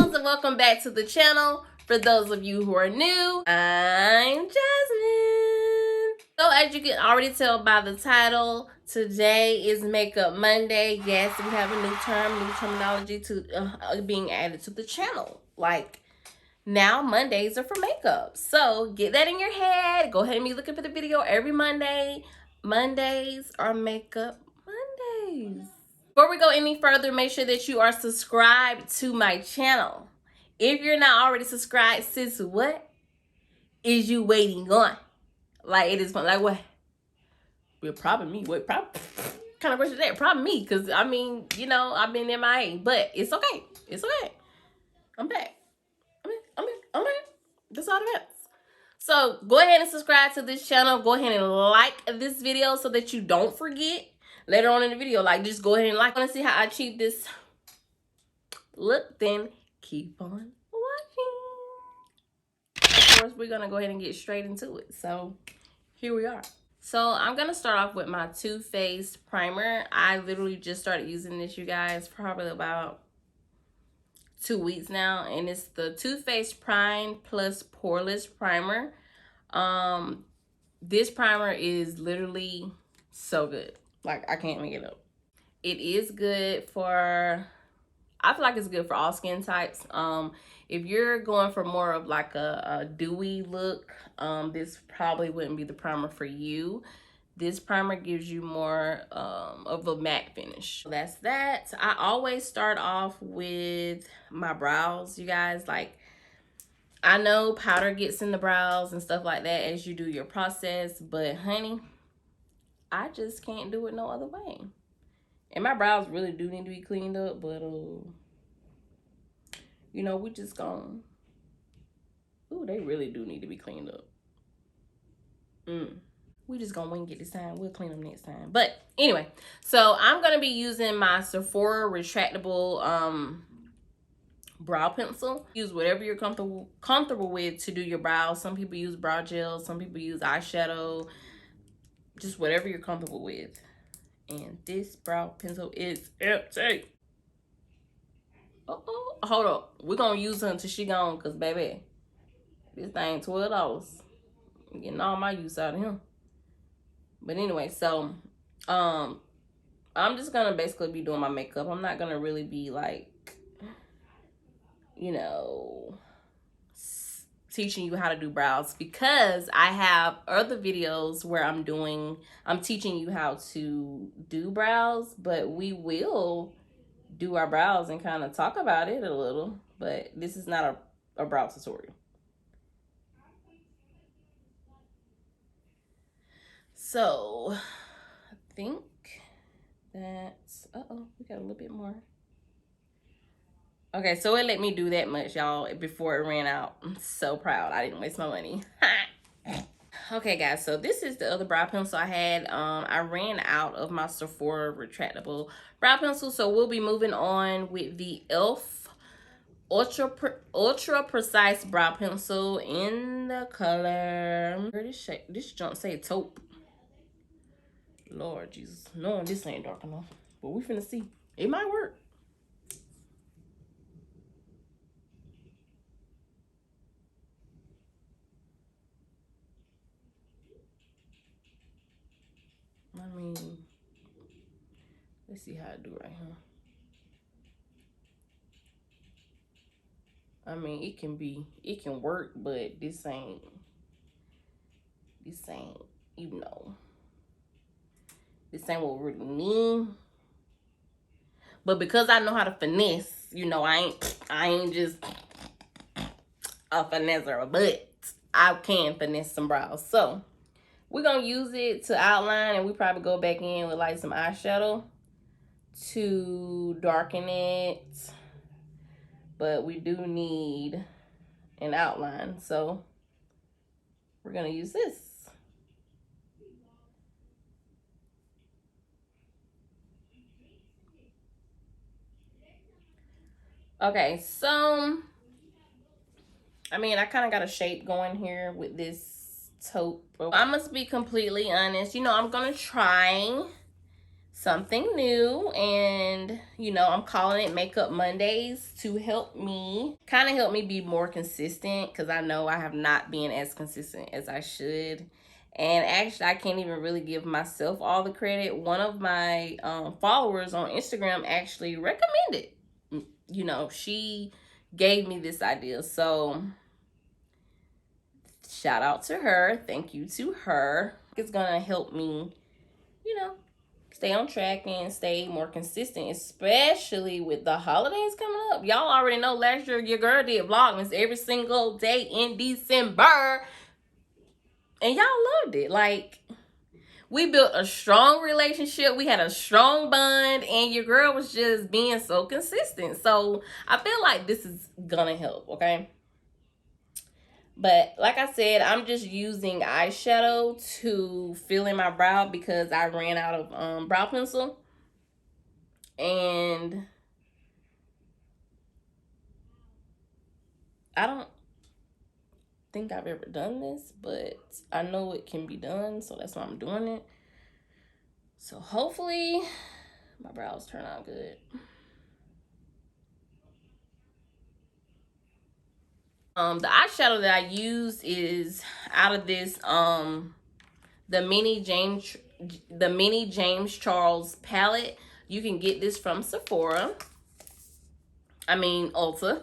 loves, and welcome back to the channel. For those of you who are new, I'm Jasmine. So as you can already tell by the title, today is Makeup Monday. Yes, we have a new term, new terminology to being added to the channel. Like, now Mondays are for makeup. So get that in your head. Go ahead and be looking for the video every Monday. Mondays are makeup Mondays. Before we go any further, make sure that you are subscribed to my channel. If you're not already subscribed, sis, what is you waiting on? Like, it is fun. Like, what? Well, probably me. What? Probably kind of question that? Probably me, because I mean, you know, I've been MIA, but it's okay. It's okay. I'm back. I'm back. That's all that matters. So go ahead and subscribe to this channel. Go ahead and like this video so that you don't forget later on in the video. Like, just go ahead and like. Want to see how I achieve this look? Then keep on watching. Of course, we're gonna go ahead and get straight into it. So here we are. So I'm gonna start off with my Too Faced primer. I literally just started using this, you guys, probably about 2 weeks now, and it's the Too Faced Prime Plus Poreless primer. This primer is literally so good. Like, I can't make it up. It is good for, I feel like it's good for all skin types. If you're going for more of like a dewy look, this probably wouldn't be the primer for you. This primer gives you more of a matte finish. So that's that. I always start off with my brows, you guys. Like, I know powder gets in the brows and stuff like that as you do your process, but honey, I just can't do it no other way. And my brows really do need to be cleaned up, but you know, we just gonna, ooh, they really do need to be cleaned up. We just gonna wing it this time. We'll clean them next time. But anyway, so I'm gonna be using my Sephora retractable brow pencil. Use whatever you're comfortable with to do your brows. Some people use brow gel, some people use eyeshadow, just whatever you're comfortable with. And this brow pencil is empty. Hold up. We're gonna use her until she gone, cause baby, this thing $12. I'm getting all my use out of him. But anyway, so I'm just gonna basically be doing my makeup. I'm not gonna really be like, you know, teaching you how to do brows, because I have other videos where I'm teaching you how to do brows, but we will do our brows and kind of talk about it a little, but this is not a brow tutorial. So I think that's, we got a little bit more. Okay, so it let me do that much, y'all, before it ran out. I'm so proud I didn't waste my money. Okay, guys, so this is the other brow pencil I had. I ran out of my Sephora retractable brow pencil, so we'll be moving on with the e.l.f. Ultra Precise Brow Pencil in the color. This junk say taupe. Lord Jesus, no, this ain't dark enough, but we finna see. It might work. I mean, let's see how I do right here. I mean, it can work, but this ain't, you know, this ain't what we really need. But because I know how to finesse, you know, I ain't just a finesser, but I can finesse some brows. So we're gonna use it to outline, and we probably go back in with like some eyeshadow to darken it. But we do need an outline, so we're gonna use this. Okay, so I mean, I kind of got a shape going here with this taupe. I must be completely honest. You know, I'm gonna try something new, and you know, I'm calling it Makeup Mondays to help me be more consistent, because I know I have not been as consistent as I should. And actually, I can't even really give myself all the credit. One of my followers on Instagram actually recommended, you know, she gave me this idea. So shout out to her. Thank you to her. It's gonna help me, you know, stay on track and stay more consistent, especially with the holidays coming up. Y'all already know last year your girl did Vlogmas every single day in December, and y'all loved it. Like, we built a strong relationship, we had a strong bond, and your girl was just being so consistent. So I feel like this is gonna help, okay? But like I said, I'm just using eyeshadow to fill in my brow because I ran out of brow pencil. And I don't think I've ever done this, but I know it can be done, so that's why I'm doing it. So hopefully my brows turn out good. The eyeshadow that I use is out of this the mini James Charles palette. You can get this from Sephora. I mean Ulta.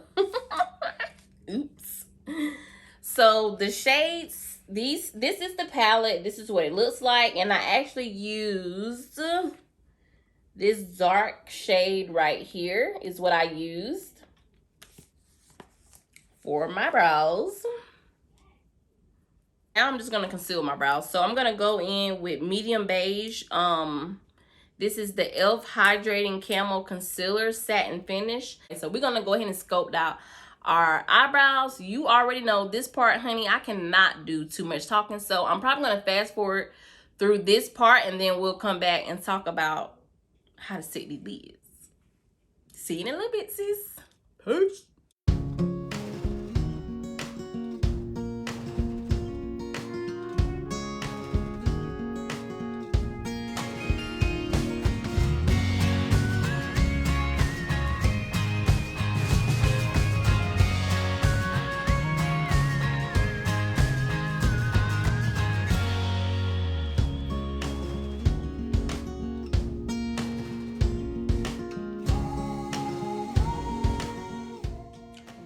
Oops. So the shades, this is the palette. This is what it looks like, and I actually used this dark shade right here is what I used for my brows. Now I'm just gonna conceal my brows. So I'm gonna go in with medium beige. This is the e.l.f. Hydrating Camo Concealer Satin Finish. So we're gonna go ahead and sculpt out our eyebrows. You already know this part, honey, I cannot do too much talking. So I'm probably gonna fast forward through this part, and then we'll come back and talk about how to set these lids. See you in a little bit, sis. Peace.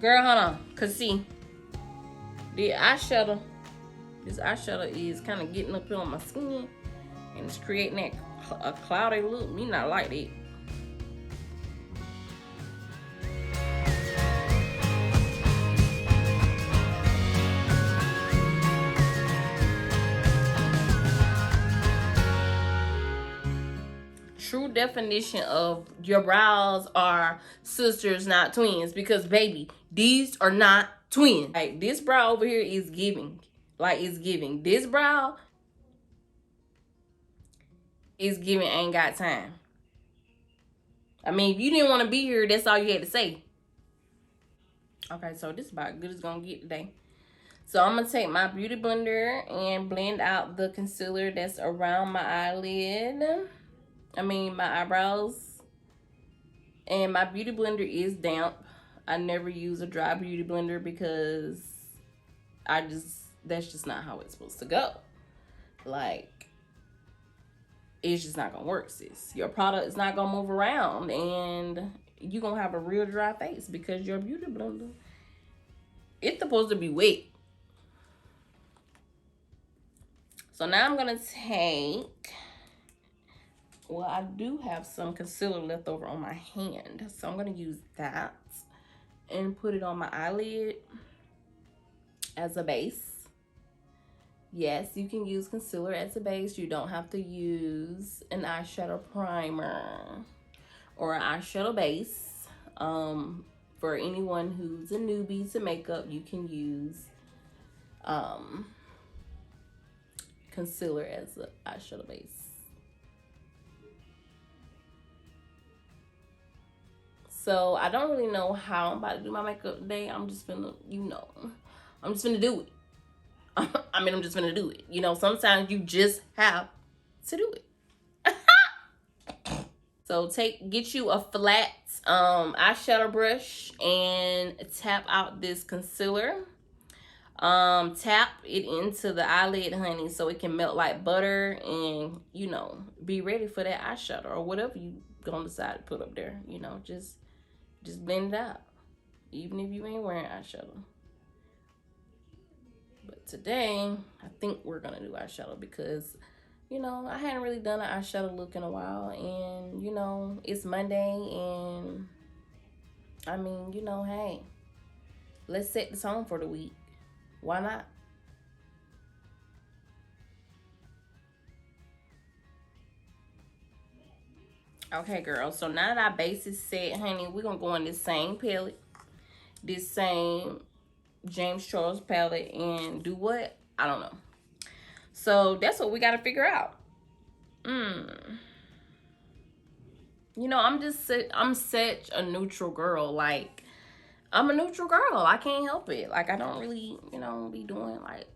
Girl, hold on. Cause see, this eyeshadow is kind of getting up here on my skin, and it's creating that a cloudy look. Me not like it. True definition of your brows are sisters, not twins. Because baby, these are not twins. Like, this brow over here is giving. Like, it's giving. This brow is giving ain't got time. I mean, if you didn't want to be here, that's all you had to say. Okay, so this is about as good as it's gonna get today. So I'm gonna take my beauty blender and blend out the concealer that's around my eyelid. My eyebrows. And my beauty blender is damp. I never use a dry beauty blender because that's just not how it's supposed to go. Like, it's just not gonna work, sis. Your product is not gonna move around, and you're gonna have a real dry face because your beauty blender, it's supposed to be wet. So now I'm gonna take, well, I do have some concealer left over on my hand, so I'm gonna use that and put it on my eyelid as a base. Yes, you can use concealer as a base. You don't have to use an eyeshadow primer or an eyeshadow base. For anyone who's a newbie to makeup, you can use concealer as an eyeshadow base. So I don't really know how I'm about to do my makeup today. I'm just gonna, I'm just gonna do it. I'm just gonna do it. Sometimes you just have to do it. So get you a flat eyeshadow brush and tap out this concealer. Tap it into the eyelid, honey, so it can melt like butter, and you know, be ready for that eyeshadow or whatever you gonna decide to put up there. You know, just blend it out, even if you ain't wearing eyeshadow. But today, I think we're gonna do eyeshadow because, you know, I hadn't really done an eyeshadow look in a while, and you know, it's Monday, and I mean, you know, hey, let's set the tone for the week. Why not? Okay, girl. So now that our base is set, honey, we're gonna go in this same palette, this same James Charles palette, and do what? I don't know. So that's what we gotta figure out. You know, I'm such a neutral girl. Like, I'm a neutral girl. I can't help it. Like, I don't really, you know, be doing like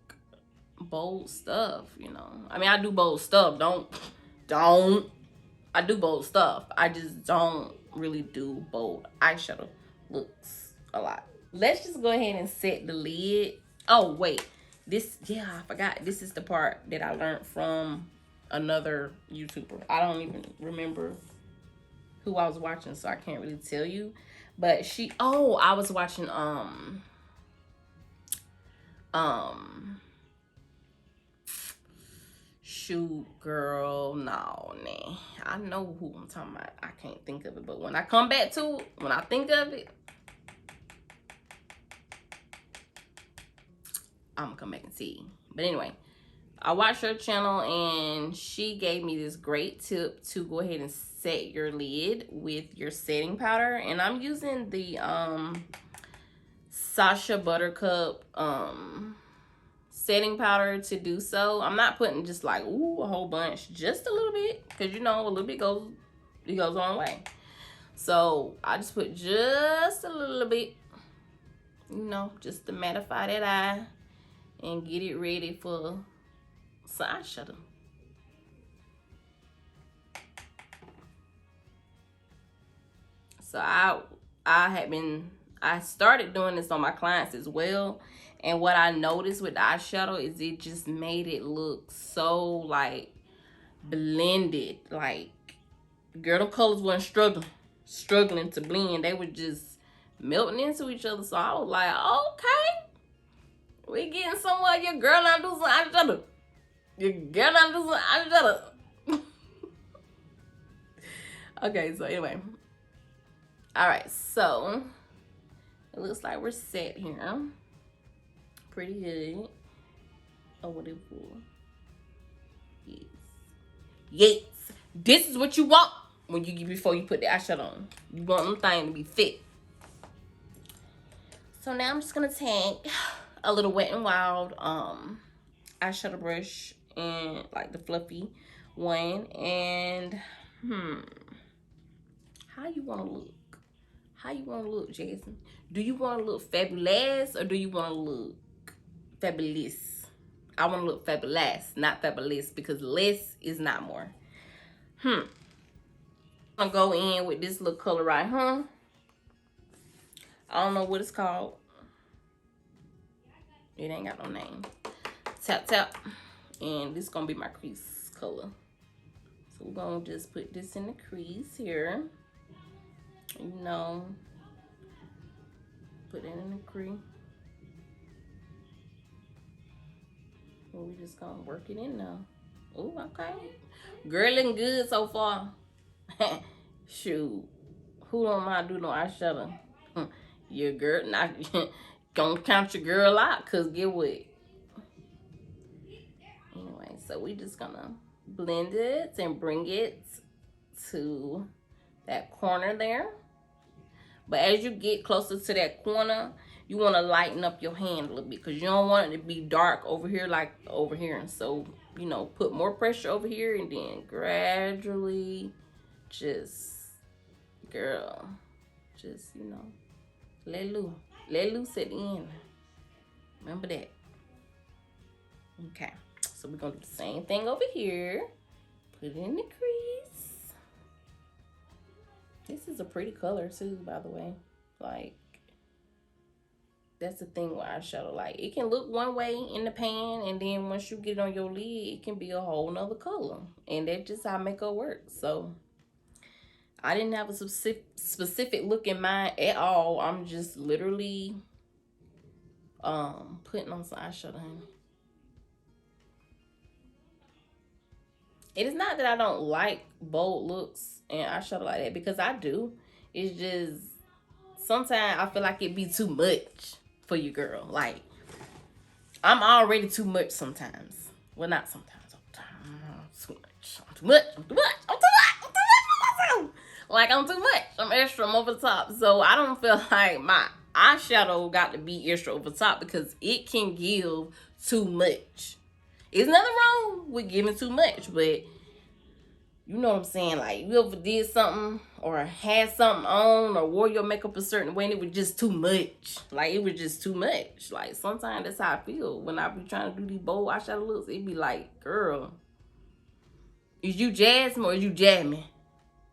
bold stuff, you know. I mean, I do bold stuff. Don't. I do bold stuff. I just don't really do bold eyeshadow looks a lot. Let's just go ahead and set the lid. Oh, wait. Yeah, I forgot. This is the part that I learned from another YouTuber. I don't even remember who I was watching, so I can't really tell you. But I was watching, shoot, girl, no, nah. I know who I'm talking about. I can't think of it, but when I come back to it, when I think of it, I'm gonna come back and see. But anyway, I watched her channel and she gave me this great tip to go ahead and set your lid with your setting powder. And I'm using the Sasha Buttercup setting powder to do so. I'm not putting just like, ooh, a whole bunch, just a little bit, because you know, a little bit goes a long way. So I just put just a little bit, you know, just to mattify that eye and get it ready for some eyeshadow. So I started doing this on my clients as well. And what I noticed with the eyeshadow is it just made it look so like blended. Like, girl, the colors weren't struggling to blend. They were just melting into each other. So I was like, okay, we getting somewhere. Your girl not do some eyeshadow. Your girl not do some eyeshadow. Okay, so anyway. All right, so it looks like we're set here. Pretty good. Oh, what it for? Yes. Yes. This is what you want before you put the eyeshadow on. You want them thing to be thick. So now I'm just gonna take a little Wet n Wild eyeshadow brush, and like the fluffy one, and how you wanna look? How you wanna look, Jason? Do you wanna look fabulous or do you wanna look fabulous? I wanna look fabulous, not fabulous, because less is not more. I'm gonna go in with this little color right here. I don't know what it's called. It ain't got no name. Tap, tap. And this is gonna be my crease color. So we're gonna just put this in the crease here. You know, put it in the crease. And we just gonna work it in now. Oh, okay. Girl looking good so far. Shoot. Who don't mind do no eyeshadow? Your girl, not don't count your girl out, cause get what? Anyway, so we just gonna blend it and bring it to that corner there. But as you get closer to that corner, you want to lighten up your hand a little bit, because you don't want it to be dark over here like over here. And so, you know, put more pressure over here and then gradually just, girl, just, you know, let loose at the end. Remember that. Okay, so we're gonna do the same thing over here. Put it in the crease. This is a pretty color too, by the way. Like, that's the thing with eyeshadow. Like, it can look one way in the pan, and then once you get it on your lid, it can be a whole nother color. And that's just how makeup works. So, I didn't have a specific look in mind at all. I'm just literally putting on some eyeshadow, honey. It is not that I don't like bold looks and eyeshadow like that, because I do. It's just sometimes I feel like it be too much for you, girl. Like, I'm already too much sometimes. Well, not sometimes. Too much. I'm too much. I'm too much. I'm too much. I'm too much for myself. Like, I'm too much. I'm extra. I'm over the top. So I don't feel like my eyeshadow got to be extra over the top, because it can give too much. There's nothing wrong with giving too much, but you know what I'm saying? Like, you ever did something or had something on or wore your makeup a certain way and it was just too much. Like, it was just too much. Like, sometimes that's how I feel when I be trying to do these bold eyeshadow looks. It be like, girl, is you Jasmine or is you Jasmine?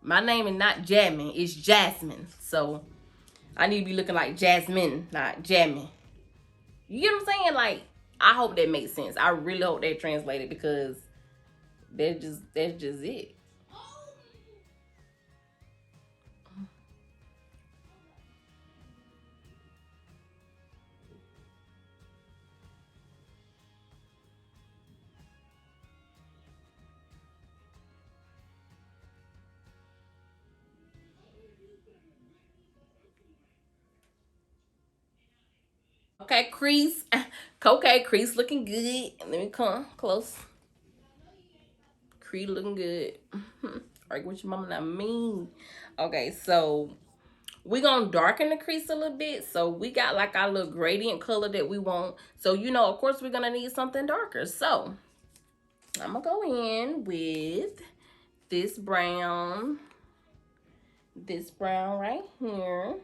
My name is not Jasmine, it's Jasmine. So, I need to be looking like Jasmine, not Jasmine. You get what I'm saying? Like, I hope that makes sense. I really hope that translated, because that's just it. Okay, crease. Okay, crease looking good. Let me come close. Crease looking good. Like, what your mama not mean? Okay, so we're gonna darken the crease a little bit. So we got like our little gradient color that we want. So, you know, of course we're gonna need something darker. So I'm gonna go in with this brown right here.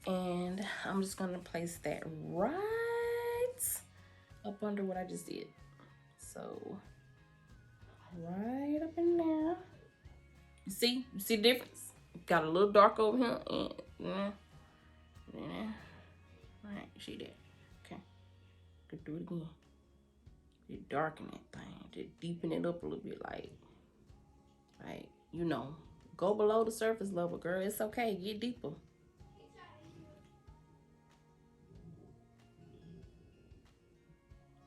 And I'm just gonna place that right up under what I just did. So right up in there. You see the difference? Got a little dark over here, and right, see that? Okay, could do it again. Just darken that thing, just deepen it up a little bit, like you know, go below the surface level, girl. It's okay, get deeper.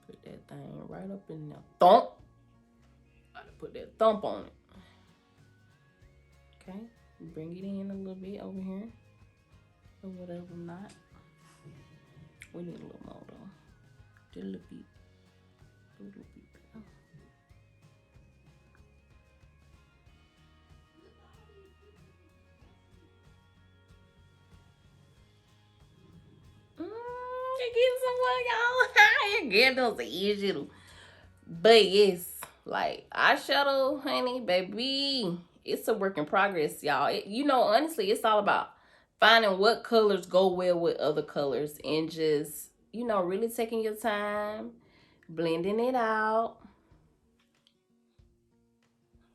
Put that thing right up in there. Thump. Gotta put that thump on it. Okay, bring it in a little bit over here, or whatever. Not. We need a little more though. Just a little bit. A little bit. You're getting somewhere, y'all. You're getting those eyeshadow. But yes, like, eyeshadow, honey, baby, it's a work in progress, y'all. You know, honestly, it's all about finding what colors go well with other colors, and just, you know, really taking your time, blending it out.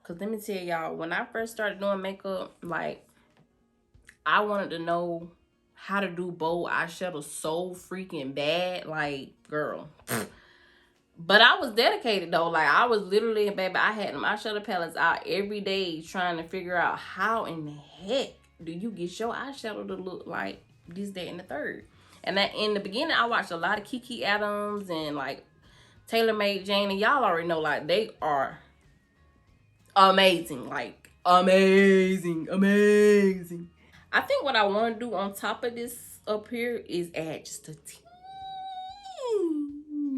Because let me tell y'all, when I first started doing makeup, like, I wanted to know how to do bold eyeshadow so freaking bad. Like, girl. But I was dedicated though. Like, I was literally, baby, I had them eyeshadow palettes out every day trying to figure out how in the heck do you get your eyeshadow to look like this, that, and the third. And that, in the beginning, I watched a lot of Kiki Adams and like Taylor Made Jane, and y'all already know, like, they are amazing. Like, amazing. I think what I want to do on top of this up here is add just a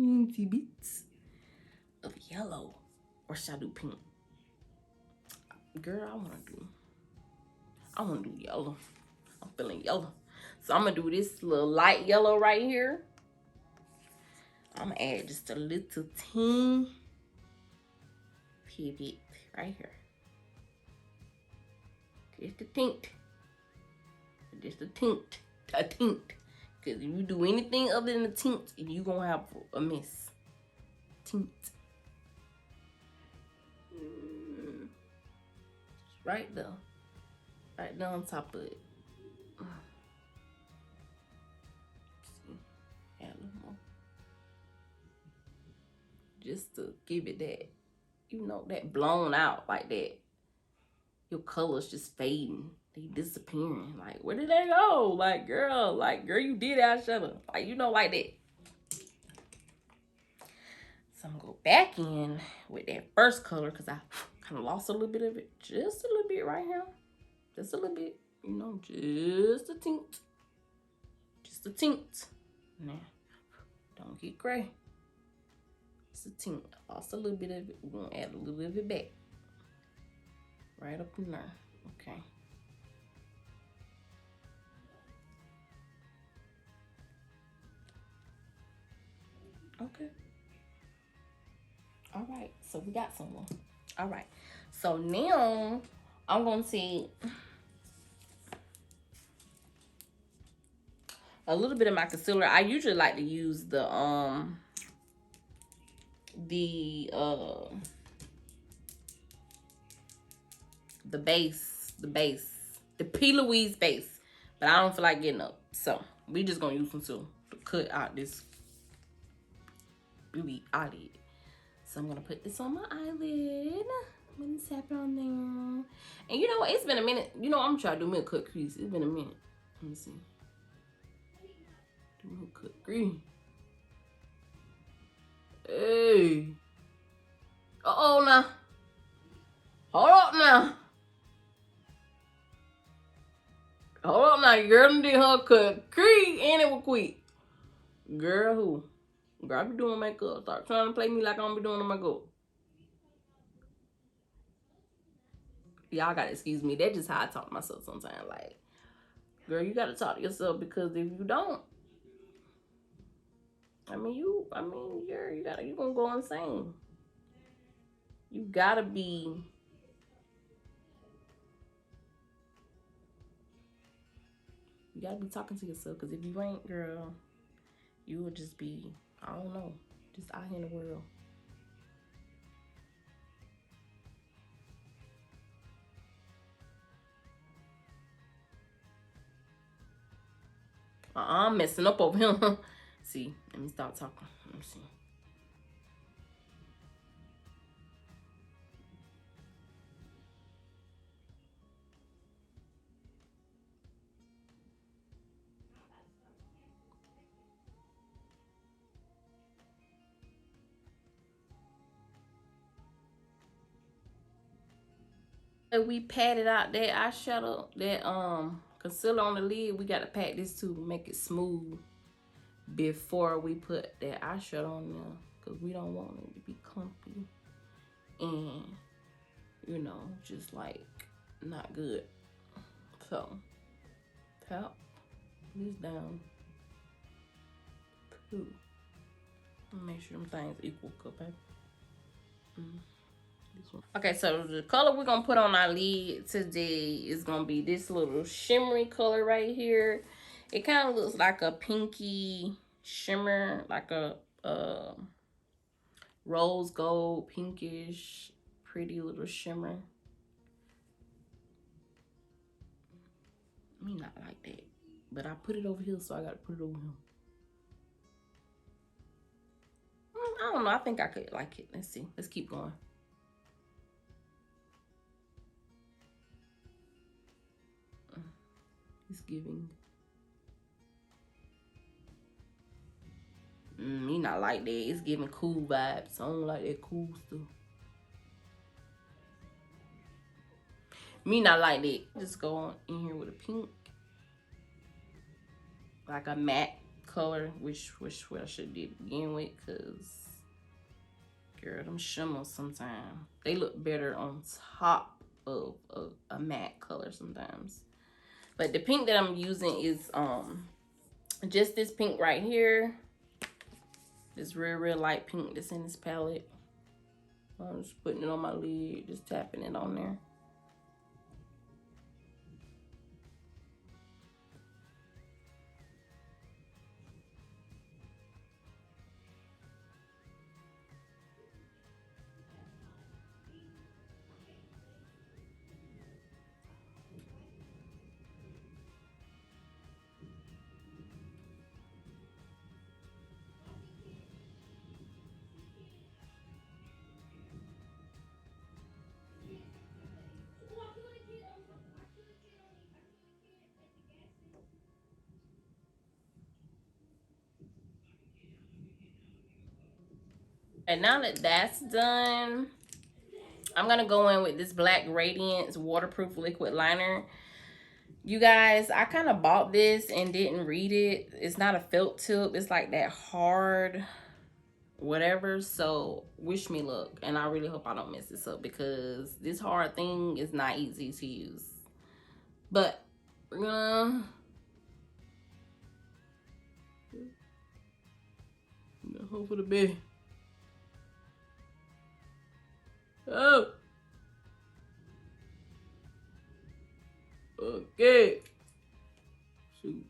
teensy bits of yellow, or should I do pink? Girl, I want to do yellow. I'm feeling yellow, so I'm gonna do this little light yellow right here. I'm gonna add just a little teeny bit right here, just a tint, because if you do anything other than a tint, you gonna have a mess. Tint. right there. Right there on top of it. See, add a little more. Just to give it that, you know, that blown out like that. Your colors just fading. They disappearing. Like, where did they go? Like, girl, you did eyeshadow. Like, you know, like that. So I'm gonna go back in with that first color because I kind of lost a little bit of it. Just a little bit right here. Just a little bit. You know, just a tint. Just a tint. Now, don't get gray. Just a tint. I lost a little bit of it. We're gonna add a little bit of it back. Right up in there. Okay. Okay. All right. So we got someone. All right. So now I'm going to see a little bit of my concealer. I usually like to use the base, the P. Louise base, but I don't feel like getting up, so we just gonna use concealer to cut out this beauty eyelid. So I'm gonna put this on my eyelid. I'm gonna tap it on there, and you know what? It's been a minute. You know, I'm trying to do milk cut crease. It's been a minute. Let me see. Do milk cut crease. Hey. Uh-oh now. Hold up now. Hold up now. Girl did her cut crease and it was quick. Girl who? Girl, I be doing makeup. Start trying to play me like I don't be doing makeup. Y'all gotta excuse me. That's just how I talk to myself sometimes. Like, girl, you gotta talk to yourself because if you don't, you gonna go insane. You gotta be talking to yourself, because if you ain't, girl, you would just be, I don't know, just out here in the world. I'm messing up over here. See, let me stop talking. Let me see. We patted out that eyeshadow, that concealer on the lid. We gotta pat this to make it smooth before we put that eyeshadow on there, because we don't want it to be clumpy and, you know, just like not good. So tap this down too. Make sure them things equal, okay? Okay, so the color we're gonna put on our lid today is gonna be this little shimmery color right here. It kind of looks like a pinky shimmer, like a rose gold, pinkish, pretty little shimmer. Me not like that, but I put it over here, so I gotta put it over here. I don't know, I think I could like it. Let's see, let's keep going. It's giving. Me not like that. It's giving cool vibes. I don't like that cool stuff. Me not like that. Just go on in here with a pink, like a matte color, which what I should do to begin with, cause girl, them shimmers sometimes they look better on top of a matte color sometimes. But the pink that I'm using is just this pink right here. This real light pink that's in this palette. I'm just putting it on my lid, just tapping it on there. And now that that's done, I'm gonna go in with this black Radiance waterproof liquid liner. You guys, I kind of bought this and didn't read it. It's not a felt tip. It's like that hard whatever. So wish me luck. And I really hope I don't mess this up because this hard thing is not easy to use. But we're gonna hope for the best. Oh. Okay. Shoot.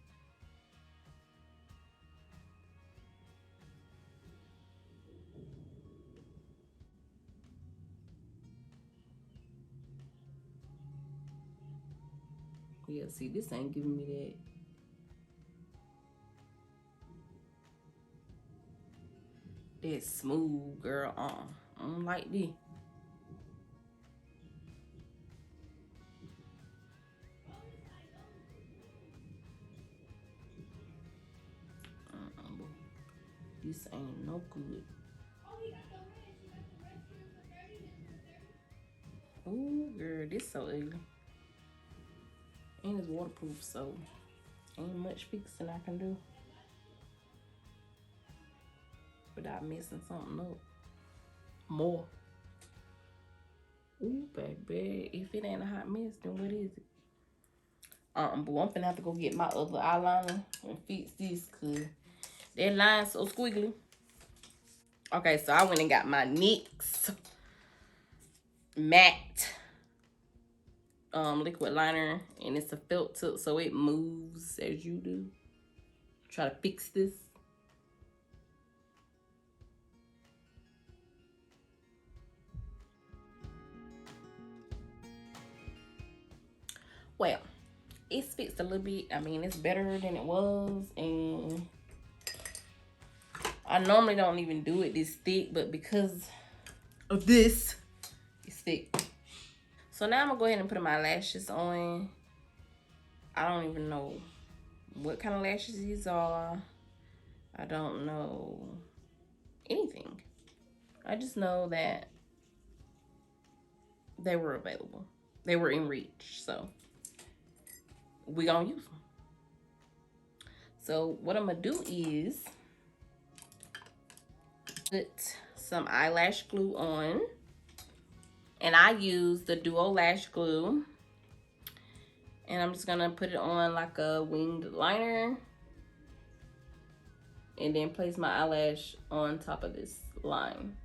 Yeah, see, this ain't giving me that smooth, girl. I don't like this. This ain't no good. Ooh, girl, this so ugly. And it's waterproof, so ain't much fixing I can do without messing something up more. Ooh, baby, if it ain't a hot mess, then what is it? But I'm finna have to go get my other eyeliner and fix this, cause that line's so squiggly. Okay, so I went and got my NYX matte liquid liner, and it's a felt tip, so it moves as you do. Try to fix this. Well, it's fixed a little bit. I mean, it's better than it was, and I normally don't even do it this thick, but because of this, it's thick. So now I'm gonna go ahead and put my lashes on. I don't even know what kind of lashes these are. I don't know anything. I just know that they were available. They were in reach, so we gonna use them. So what I'm gonna do is put some eyelash glue on, and I use the Duo Lash Glue, and I'm just gonna put it on like a winged liner, and then place my eyelash on top of this line.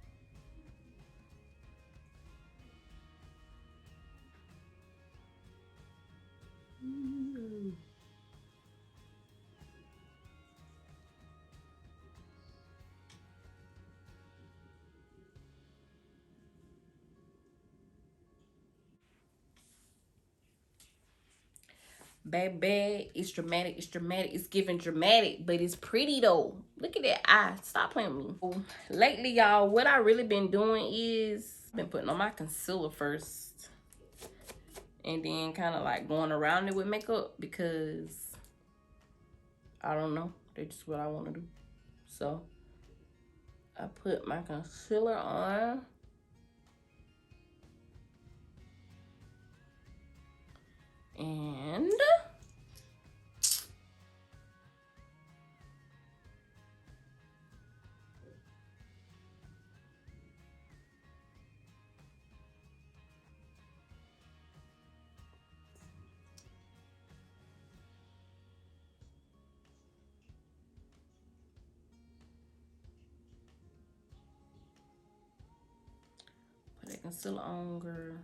Baby, it's dramatic, it's dramatic, it's giving dramatic, but it's pretty though. Look at that eye. Stop playing with me. Lately, y'all, what I really been doing is been putting on my concealer first, and then kind of like going around it with makeup, because I don't know, that's just what I want to do. So I put my concealer on, and put that concealer on, girl.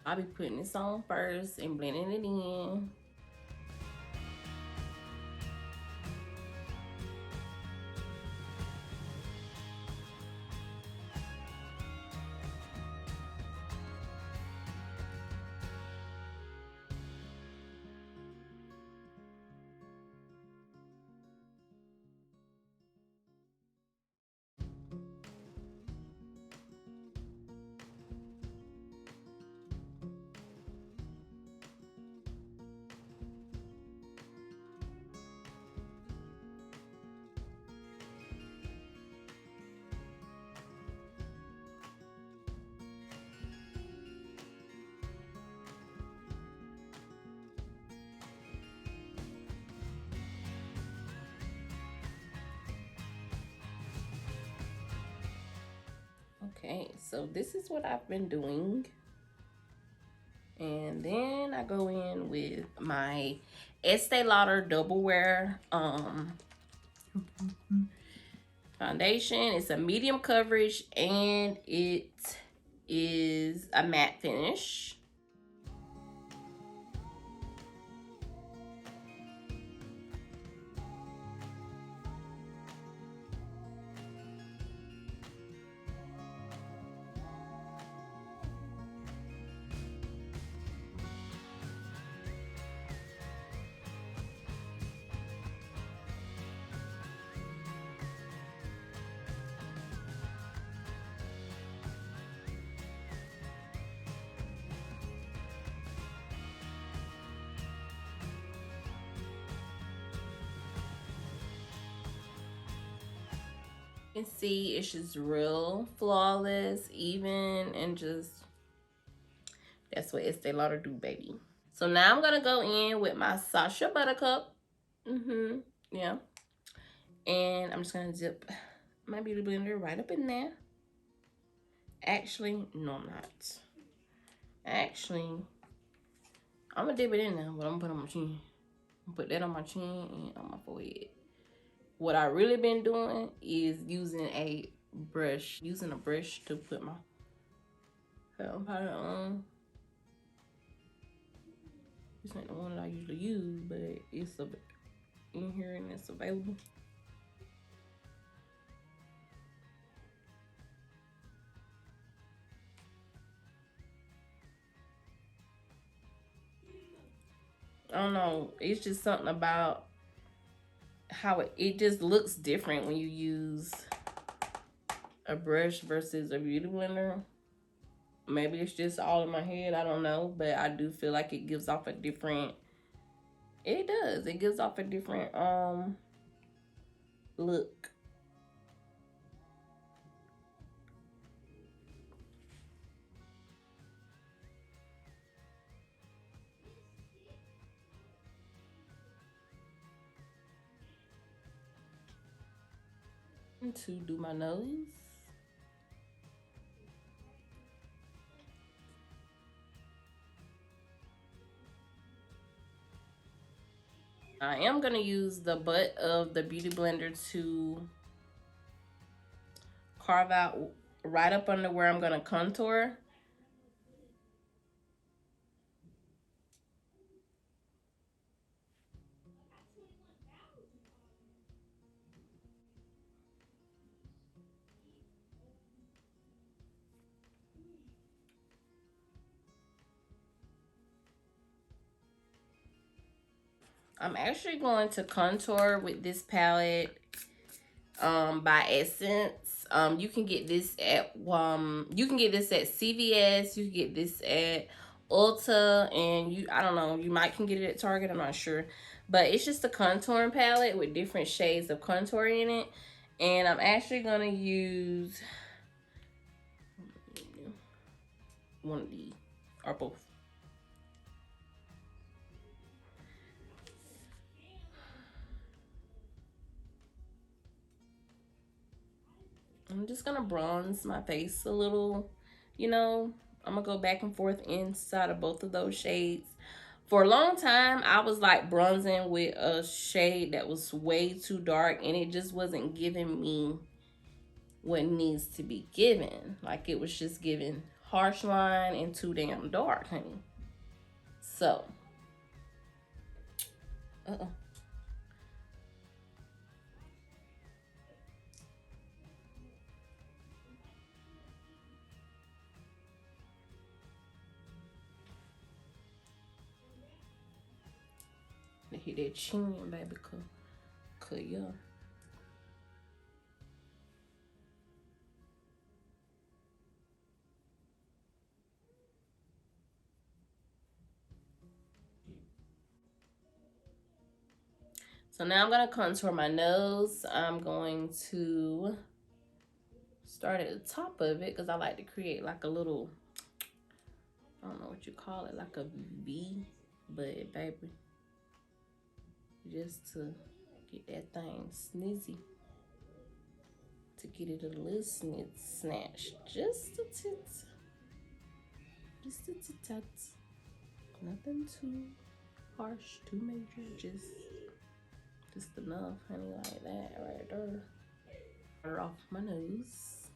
I'll be putting this on first and blending it in. Okay, so this is what I've been doing. And then I go in with my Estee Lauder Double Wear foundation. It's a medium coverage and it is a matte finish. You can see it's just real flawless, even, and just that's what Estee Lauder do, baby. So now I'm gonna go in with my Sasha Buttercup. Yeah. And I'm just gonna dip my beauty blender right up in there. Actually, no, I'm not. Actually, I'm gonna dip it in there, but I'm gonna put it on my chin. Put that on my chin and on my forehead. What I really been doing is using a brush to put my powder on. This ain't the one that I usually use, but it's in here and it's available. I don't know. It's just something about how it just looks different when you use a brush versus a beauty blender. Maybe it's just all in my head. I don't know. But I do feel like it gives off a different... It does. It gives off a different look. To do my nose. I am going to use the butt of the beauty blender to carve out right up under where I'm going to contour. I'm actually going to contour with this palette by Essence. You can get this at CVS, you can get this at Ulta, and I don't know, you might can get it at Target, I'm not sure. But it's just a contouring palette with different shades of contour in it. And I'm actually gonna use one of these or both. I'm just gonna bronze my face a little, you know. I'm gonna go back and forth inside of both of those shades. For a long time, I was like bronzing with a shade that was way too dark, and it just wasn't giving me what needs to be given. Like, it was just giving harsh line and too damn dark, honey. So, hit that chin, baby, yeah. So now I'm gonna contour my nose. I'm going to start at the top of it because I like to create like a little, I don't know what you call it, like a V, but baby, just to get that thing snizzy to get it a little snatched. Just a tit. Just a tit. Nothing too harsh, too major. Just enough, honey, like that right there. Water off my nose.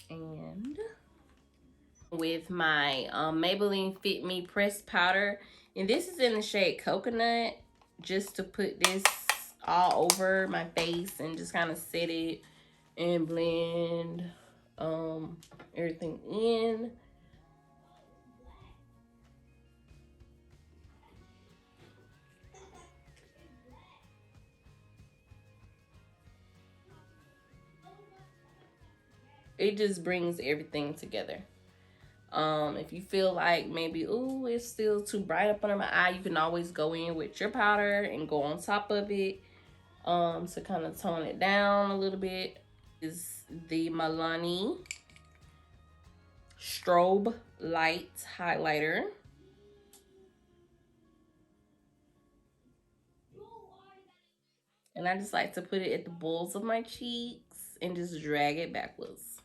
And with my Maybelline Fit Me pressed powder, and this is in the shade Coconut, just to put this all over my face and just kind of set it and blend everything in. It just brings everything together. If you feel like maybe, ooh, it's still too bright up under my eye, you can always go in with your powder and go on top of it to kind of tone it down a little bit. Is the Milani Strobe Light Highlighter. And I just like to put it at the balls of my cheeks and just drag it backwards.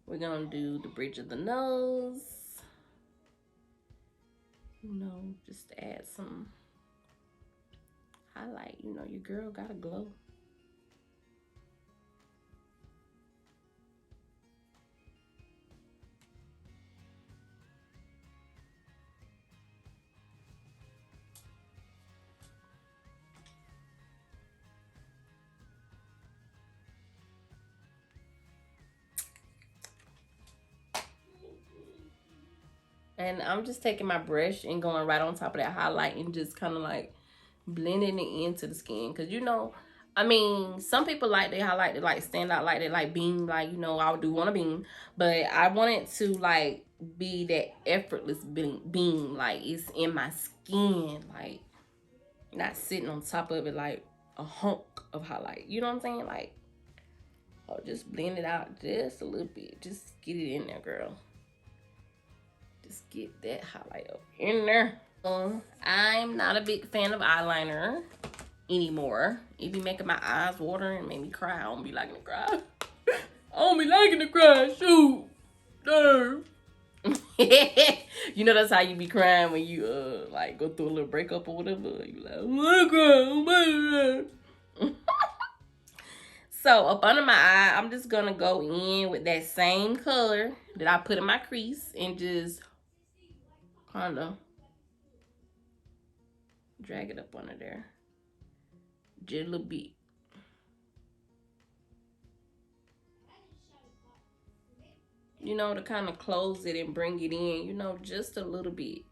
We're gonna do the bridge of the nose. You know, just add some highlight. You know, your girl got a glow. And I'm just taking my brush and going right on top of that highlight and just kind of like blending it into the skin. Because, you know, I mean, some people like their highlight to like stand out, like they like beam, like, you know, I do want to beam. But I want it to like be that effortless beam. Like it's in my skin. Like not sitting on top of it like a hunk of highlight. You know what I'm saying? Like, oh, just blend it out just a little bit. Just get it in there, girl. Just get that highlight up in there. I'm not a big fan of eyeliner anymore. It be making my eyes water and make me cry. I don't be liking to cry. I don't be liking to cry. Shoot. No. You know that's how you be crying when you like go through a little breakup or whatever. You like, oh my God. So up under my eye, I'm just gonna go in with that same color that I put in my crease and just kind of drag it up under there. Just a little bit. You know, to kind of close it and bring it in, you know, just a little bit.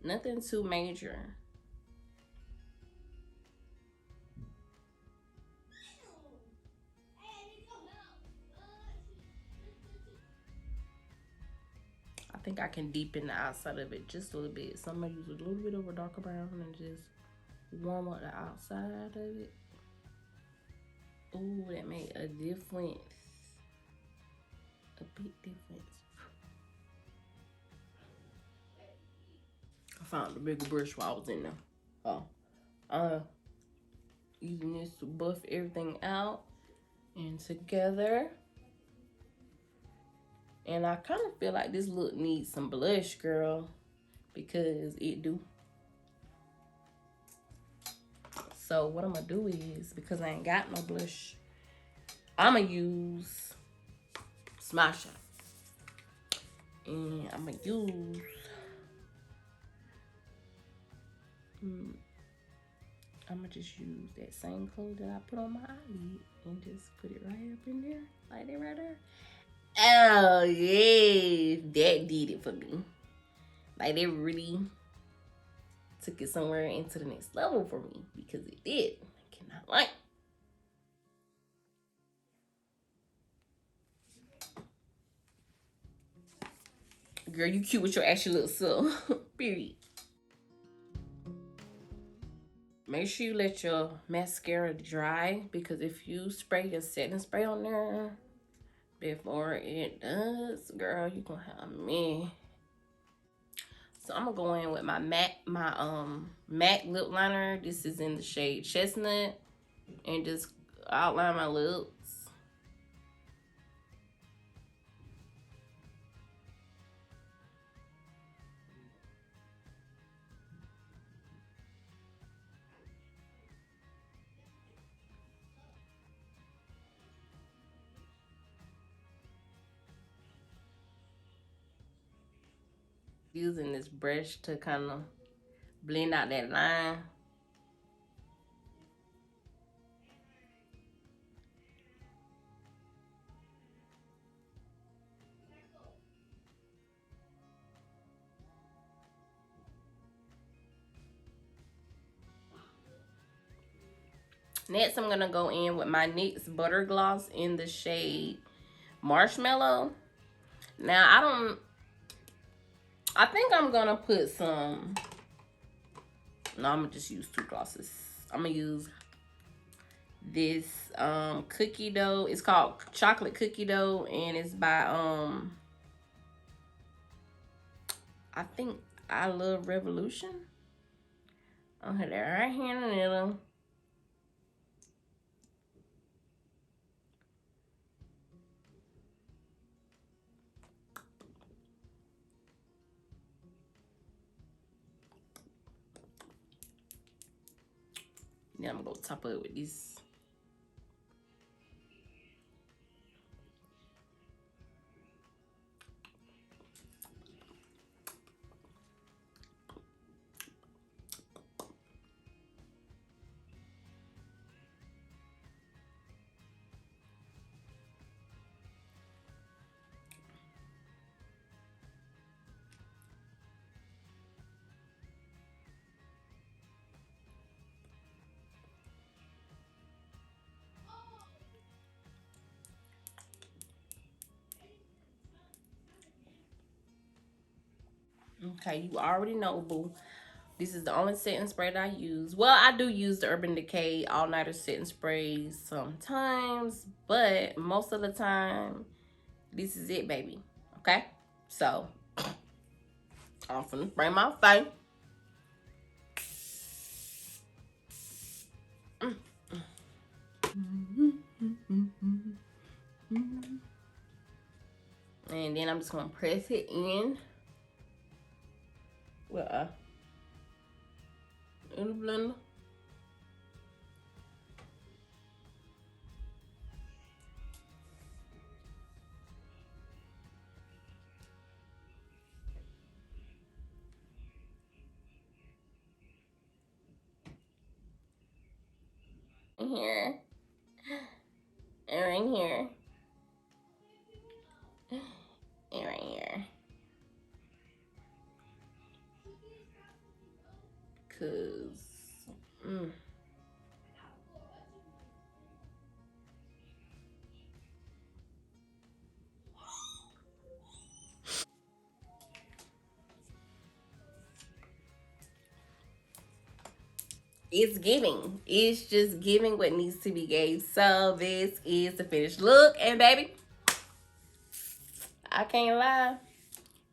Nothing too major. I think I can deepen the outside of it just a little bit. So I'm gonna use a little bit of a darker brown and just warm up the outside of it. Ooh, that made a difference. A big difference. I found the bigger brush while I was in there. Oh, using this to buff everything out and together. And I kind of feel like this look needs some blush, girl, because it do. So what I'm gonna do is, because I ain't got no blush, I'm gonna use Smasher. And I'm gonna use I'm gonna just use that same color that I put on my eyelid and just put it right up in there, like that right there. Oh yeah, that did it for me. Like it really took it somewhere into the next level for me, because it did. I cannot lie. Girl, you cute with your ashy little self. Period. Make sure you let your mascara dry, because if you spray your setting spray on there, before it does, girl, you gonna have me. So I'm gonna go in with my MAC lip liner. This is in the shade Chestnut, and just outline my lips. Using this brush to kind of blend out that line. Next, I'm gonna go in with my NYX Butter Gloss in the shade Marshmallow. Now, I think I'm gonna put some, no, I'm gonna just use two glosses. I'm gonna use this cookie dough. It's called Chocolate Cookie Dough, and it's by I think I Love Revolution. I'll put that right here in the middle. Then I'm gonna top it with this. Okay, you already know, boo. This is the only setting spray that I use. Well, I do use the Urban Decay All Nighter setting sprays sometimes, but most of the time, this is it, baby. Okay? So, I'm finna spray my face. And then I'm just gonna press it in. Well, in the blender. Here. And right here. And right here. Cause it's giving. It's just giving what needs to be gave. So this is the finished look. And baby, I can't lie.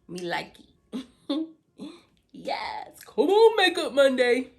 Me like it. Yes. Come on, Makeup Monday.